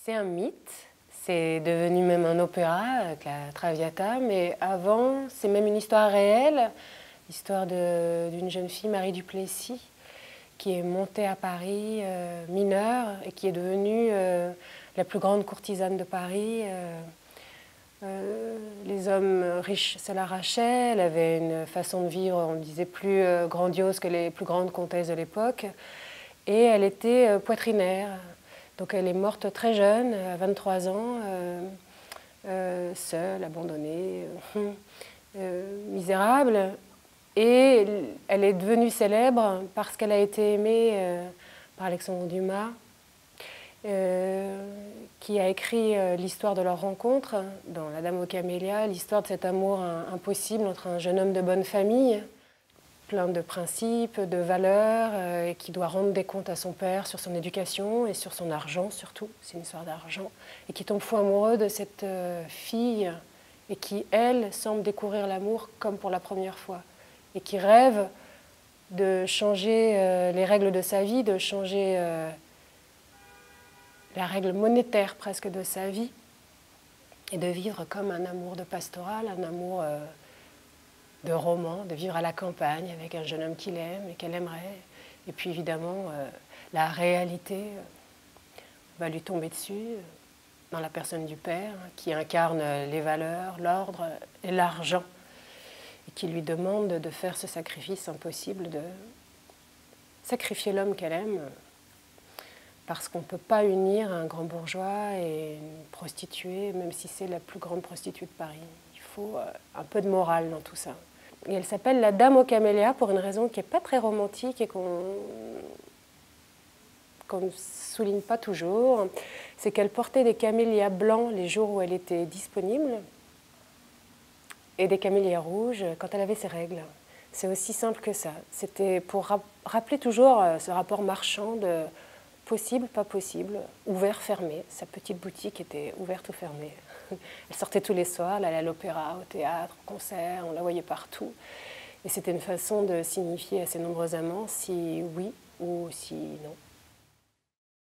C'est un mythe, c'est devenu même un opéra avec la Traviata, mais avant, c'est même une histoire réelle, l'histoire d'une jeune fille, Marie Duplessis, qui est montée à Paris mineure et qui est devenue la plus grande courtisane de Paris. Les hommes riches se l'arrachaient, elle avait une façon de vivre, on disait, plus grandiose que les plus grandes comtesses de l'époque, et elle était poitrinaire. Donc elle est morte très jeune, à 23 ans, seule, abandonnée, misérable. Et elle est devenue célèbre parce qu'elle a été aimée par Alexandre Dumas, qui a écrit l'histoire de leur rencontre dans La Dame aux Camélias, l'histoire de cet amour impossible entre un jeune homme de bonne famille, plein de principes, de valeurs, et qui doit rendre des comptes à son père sur son éducation et sur son argent surtout, c'est une histoire d'argent, et qui tombe fou amoureux de cette fille et qui, elle, semble découvrir l'amour comme pour la première fois, et qui rêve de changer les règles de sa vie, de changer la règle monétaire presque de sa vie, et de vivre comme un amour de pastoral, un amour de roman, de vivre à la campagne avec un jeune homme qu'il aime et qu'elle aimerait. Et puis évidemment, la réalité va lui tomber dessus dans la personne du père, qui incarne les valeurs, l'ordre et l'argent, et qui lui demande de faire ce sacrifice impossible, de sacrifier l'homme qu'elle aime, parce qu'on ne peut pas unir un grand bourgeois et une prostituée, même si c'est la plus grande prostituée de Paris. Il faut un peu de morale dans tout ça. Et elle s'appelle La Dame aux Camélias pour une raison qui n'est pas très romantique et qu'on ne souligne pas toujours. C'est qu'elle portait des camélias blancs les jours où elle était disponible et des camélias rouges quand elle avait ses règles. C'est aussi simple que ça. C'était pour rappeler toujours ce rapport marchand de possible, pas possible, ouvert, fermé. Sa petite boutique était ouverte ou fermée. Elle sortait tous les soirs, elle allait à l'opéra, au théâtre, au concert, on la voyait partout. Et c'était une façon de signifier à ses nombreux amants si oui ou si non.